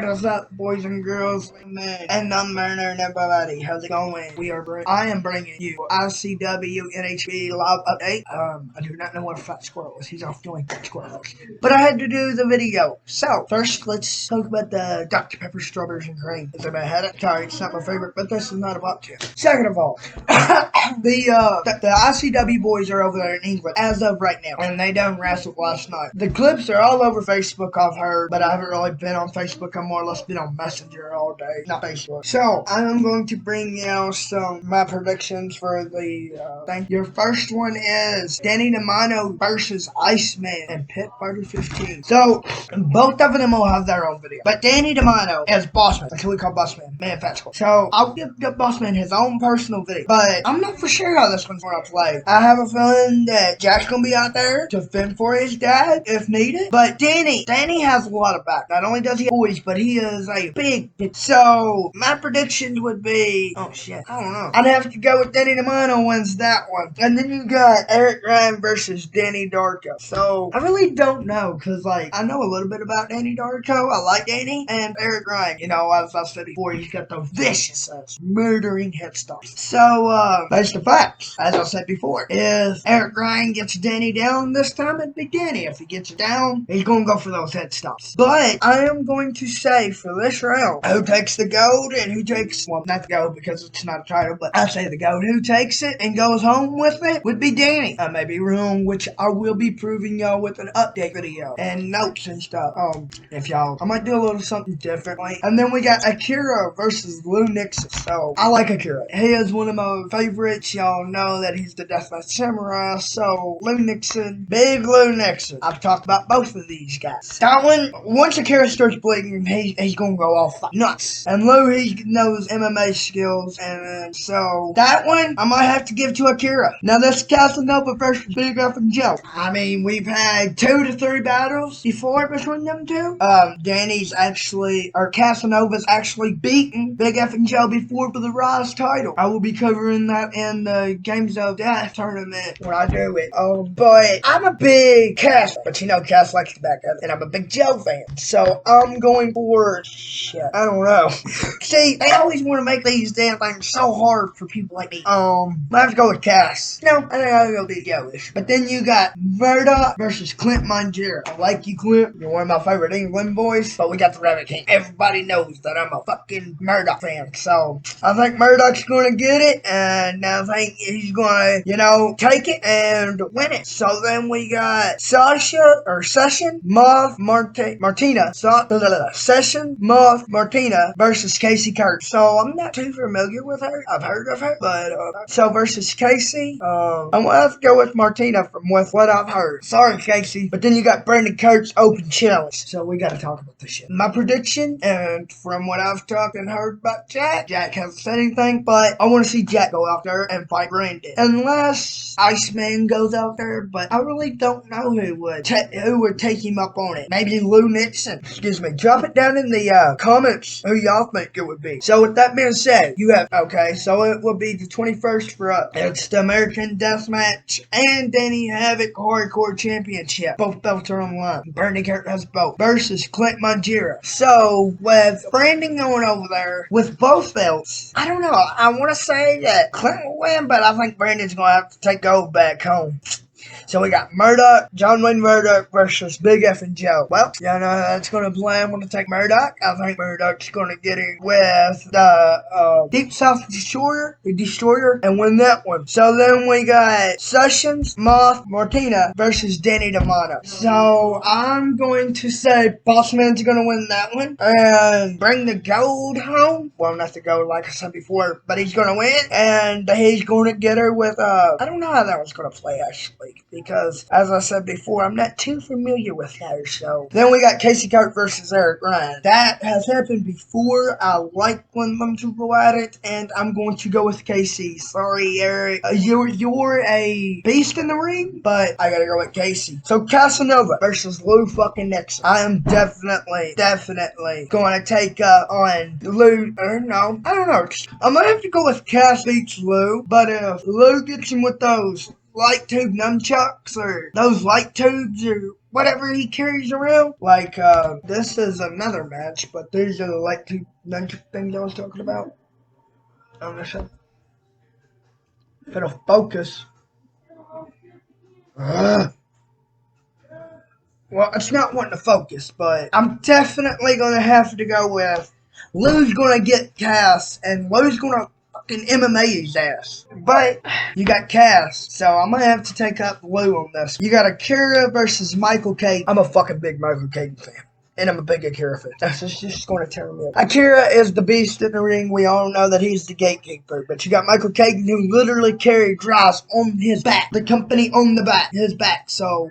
What is up, boys and girls, man? And I'm Mariner and everybody. How's it going? I am bringing you ICW NHB live update. I do not know what a fat squirrel is. He's off doing fat squirrels. But I had to do the video. So, first, let's talk about the Dr. Pepper strawberries and cream. Has anybody had it? Sorry, it's not my favorite, but this is not about to. Second of all, the ICW boys are over there in England as of right now, and they done wrestled last night. The clips are all over Facebook, I've heard, but I haven't really been on Facebook. I've more or less been on Messenger all day, not Facebook. So, I'm going to bring you some my predictions for the thing. Your first one is Danny DeMano versus Iceman and Pit Party 15. So, both of them will have their own video. But Danny DeMano is Bossman. That's who we call Bossman. Man, fat school. So, I'll give Bossman his own personal video. But I'm not for sure how this one's going to play. I have a feeling that Jack's going to be out there to fend for his dad if needed. But Danny has a lot of back. Not only does he have boys, but he is a big. So, my predictions would be, oh shit, I don't know. I'd have to go with Danny DeMano wins that one. And then you got Eric Ryan versus Danny Darko. So, I really don't know, because, like, I know a little bit about Danny Darko. I like Danny. And Eric Ryan, you know, as I said before, he's got those vicious, murdering head stops. So, that's the facts. As I said before, if Eric Ryan gets Danny down this time, it'd be Danny. If he gets it down, he's going to go for those head stops. But, I am going to say, for this round, who takes the gold and who takes, well, not the gold because it's not a title, but I say the gold. Who takes it and goes home with it would be Danny. I may be wrong, which I will be proving y'all with an update video and notes and stuff. If y'all, I might do a little something differently. And then we got Akira versus Lou Nixon. So, I like Akira. He is one of my favorites. Y'all know that he's the Deathmatch Samurai. So, Lou Nixon, big Lou Nixon. I've talked about both of these guys. That one, once Akira starts bleeding, he's gonna go off nuts. And Lou, he knows MMA skills, and so that one I might have to give to Akira. Now that's Casanova versus Big F and Joe. I mean, we've had 2 to 3 battles before between them two. Casanova's actually beaten Big F and Joe before for the Rise title. I will be covering that in the Games of Death tournament when I do it. But I'm a big Cass, but you know Cass likes to back up, and I'm a big Joe fan, so I'm going for shit. I don't know. See, they always want to make these damn things so hard for people like me. I have to go with Cass. No, I think I'll go be Joe-ish. But then you got Murdoch versus Clint Mongera. I like you, Clint. You're one of my favorite England boys. But we got the Rabbit King. Everybody knows that I'm a fucking Murdoch fan. So, I think Murdoch's going to get it. And I think he's going to, you know, take it and win it. So then we got Session Moth Martina. Session Moth Martina versus Casey Kurtz. So I'm not too familiar with her. I've heard of her, but so versus Casey, I'm gonna have to go with Martina from with what I've heard. Sorry, Casey, but then you got Brandon Kurtz open challenge. So we gotta talk about this shit. My prediction, and from what I've talked and heard about Jack hasn't said anything, but I want to see Jack go out there and fight Brandon. Unless Iceman goes out there, but I really don't know who would take him up on it. Maybe Lou Nixon. Excuse me. Drop it down in the comments who y'all think it would be. So with that being said, you have, okay, so it will be the 21st for us. It's the American Deathmatch and Danny Havoc Hardcore Championship. Both belts are on the line. Brandon Kurt has both. Versus Clint Mongera. So with Brandon going over there with both belts, I don't know. I want to say that Clint will win, but I think Brandon's going to have to take gold back home. So we got John Wayne Murdoch versus Big F and Joe. Well, you know that's going to play. I'm going to take Murdoch. I think Murdoch's going to get it with the Deep South Destroyer, and win that one. So then we got Sessions Moth Martina versus Danny DeMano. So I'm going to say Bossman's going to win that one and bring the gold home. Well, not the gold like I said before, but he's going to win, and he's going to get her with I don't know how that one's going to play actually, because, as I said before, I'm not too familiar with her, so. Then we got Casey Kurt versus Eric Ryan. That has happened before. I like when them two go at it, and I'm going to go with Casey. Sorry, Eric. You're a beast in the ring, but I gotta go with Casey. So, Casanova versus Lou fucking Nixon. I am definitely going to take on Lou. No, I don't know. I'm gonna have to go with Cass beats Lou, but if Lou gets him with those light tube nunchucks or those light tubes or whatever he carries around. Like, this is another match, but these are the like two things I was talking about. On this show. For the focus. Ugh. Well, it's not wanting to focus, but I'm definitely going to have to go with Lou's going to get Cass, and Lou's going to fucking MMA his ass. But you got Cass, so I'm going to have to take up Lou on this. You got Akira versus Michael Cade. I'm a fucking big Michael Cade fan. And I'm a big Akira fan. That's just going to tear me up. Akira is the beast in the ring. We all know that he's the gatekeeper. But you got Michael Caden, who literally carried Ross on his back. The company on his back. So,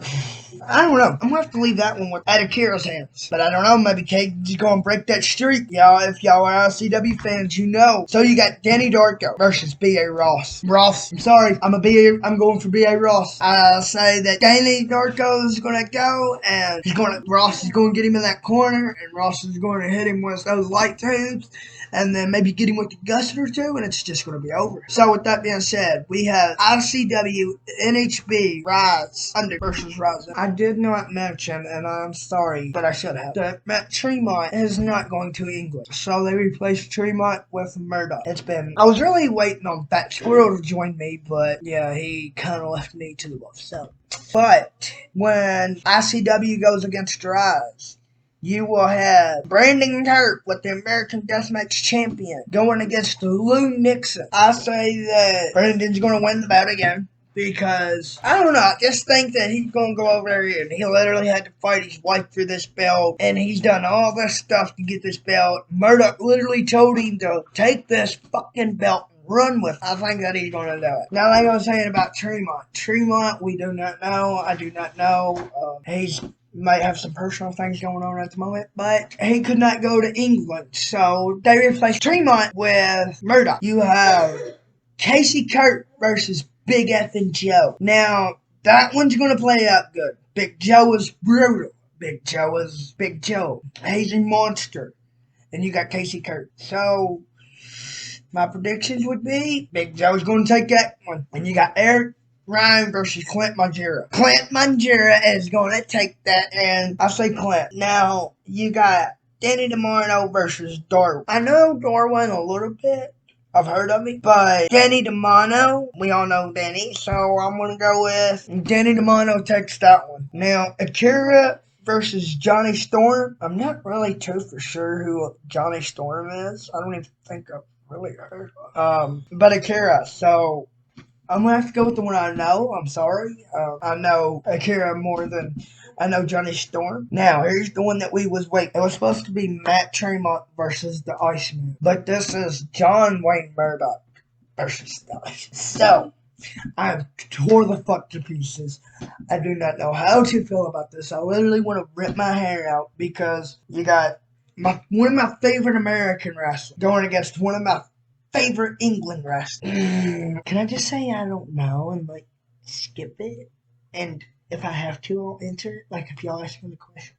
I don't know. I'm going to have to leave that one at Akira's hands. But I don't know. Maybe Caden's going to break that streak. Y'all, if y'all are ICW fans, you know. So you got Danny Darko versus B.A. Ross. I'm sorry. I'm going for B.A. Ross. I say that Danny Darko is going to go, and Ross is going to get him in that corner, and Ross is going to hit him with those light tubes, and then maybe get him with a gusset or two, and it's just going to be over. So with that being said, we have ICW, NHB, Rise, Under versus Rise. I did not mention, and I'm sorry, but I should have, that Matt Tremont is not going to England. So they replaced Tremont with Murdoch. I was really waiting on Fat Squirrel to join me, but yeah, he kind of left me to the wolf. So, but when ICW goes against Rise, you will have Brandon Turk with the American Deathmatch Champion going against Lou Nixon. I say that Brandon's going to win the bout again. Because, I don't know, I just think that he's going to go over there and he literally had to fight his wife for this belt. And he's done all this stuff to get this belt. Murdoch literally told him to take this fucking belt and run with it. I think that he's going to do it. Now, like I was saying about Tremont. Tremont, we do not know. I do not know. He's might have some personal things going on at the moment, but he could not go to England. So, they replaced Tremont with Murdoch. You have Casey Kurt versus Big Effin' Joe. Now, that one's going to play out good. Big Joe is brutal. Big Joe is Big Joe. He's a monster. And you got Casey Kurt. So, my predictions would be Big Joe's going to take that one. And you got Eric Ryan versus Clint Mangiera. Clint Mangiera is going to take that, and I say Clint. Now, you got Danny DeMarno versus Darwin. I know Darwin a little bit. I've heard of him. But Danny DeMano, we all know Danny, so I'm going to go with Danny DeMano takes that one. Now, Akira versus Johnny Storm. I'm not really too for sure who Johnny Storm is. I don't even think I've really heard of but Akira, so I'm going to have to go with the one I know. I'm sorry. I know Akira more than I know Johnny Storm. Now, here's the one that we was waiting. It was supposed to be Matt Tremont versus the Iceman. But this is John Wayne Murdoch versus the Iceman. So, I tore the fuck to pieces. I do not know how to feel about this. I literally want to rip my hair out because you got one of my favorite American wrestlers going against one of my favorite England wrestlers. Can I just say I don't know and like skip it? And if I have to, I'll enter it. Like if y'all ask me the question.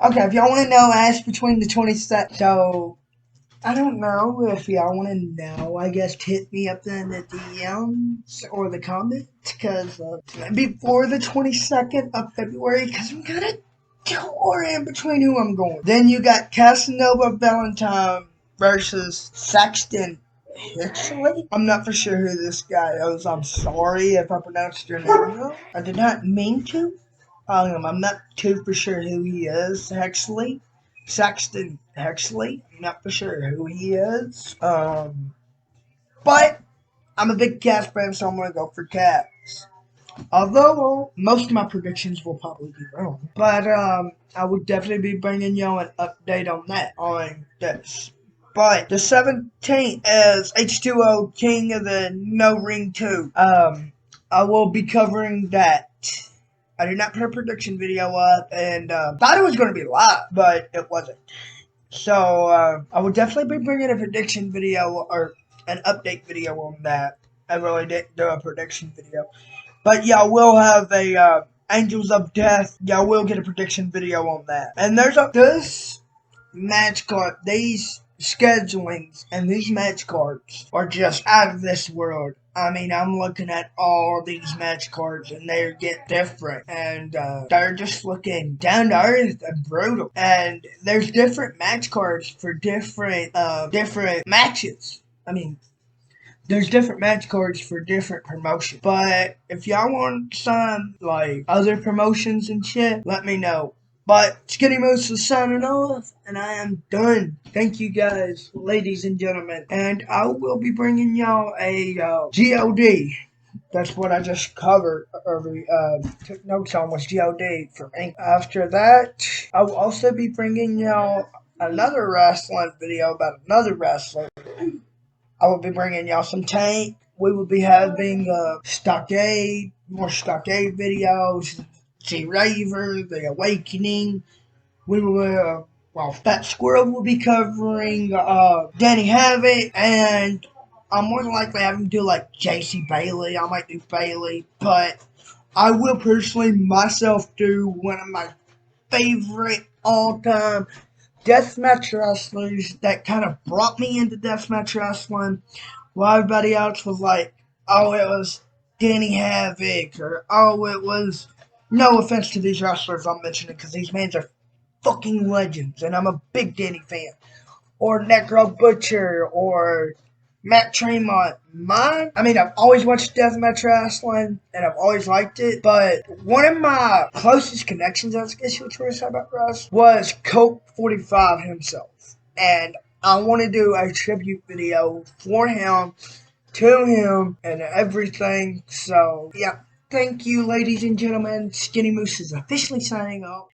Okay, if y'all want to know, ask between the 27th. So, I don't know if y'all want to know. I guess hit me up in the DMs or the comments. Because before the 22nd of February. Because I'm going to tour in between who I'm going. Then you got Casanova Valentine versus Saxton Hixley. I'm not for sure who this guy is. I'm sorry if I pronounced your name wrong. I did not mean to. I'm not too for sure who he is. Hexley. Saxton Hexley. I'm not for sure who he is. But I'm a big Cats fan, so I'm going to go for Cats. Although most of my predictions will probably be wrong. But I would definitely be bringing y'all an update on this. But the 17th is H2O King of the No Ring 2. I will be covering that. I did not put a prediction video up and thought it was going to be live, but it wasn't. So I will definitely be bringing a prediction video or an update video on that. I really didn't do a prediction video. But y'all will have a Angels of Death. Y'all will get a prediction video on that. And there's this match card. These schedulings and these match cards are just out of this world. I mean, I'm looking at all these match cards and they're getting different and they're just looking down to earth and brutal. And there's different match cards for different matches. I mean, there's different match cards for different promotions. But if y'all want some like other promotions and shit, let me know. But Skinny Moose is signing off, and I am done. Thank you guys, ladies and gentlemen. And I will be bringing y'all a GOD. That's what I just covered, or took notes on was GOD for me. After that, I will also be bringing y'all another wrestling video about another wrestler. I will be bringing y'all some Tank. We will be having Stockade, more Stockade videos, G-Raver, The Awakening. We will, Fat Squirrel will be covering Danny Havoc, and I'm more than likely having to do like JC Bailey. I might do Bailey, but I will personally myself do one of my favorite all-time deathmatch wrestlers that kind of brought me into deathmatch wrestling. While everybody else was like, oh, it was Danny Havoc, or oh, it was. No offense to these wrestlers I'm mentioning, because these men are fucking legends, and I'm a big Danny fan. Or Necro Butcher, or Matt Tremont. I've always watched deathmatch wrestling, and I've always liked it, but one of my closest connections, I guess you would say about Russ, was Colt 45 himself. And I want to do a tribute video for him, to him, and everything. So, yeah. Thank you, ladies and gentlemen. Skinny Moose is officially signing off.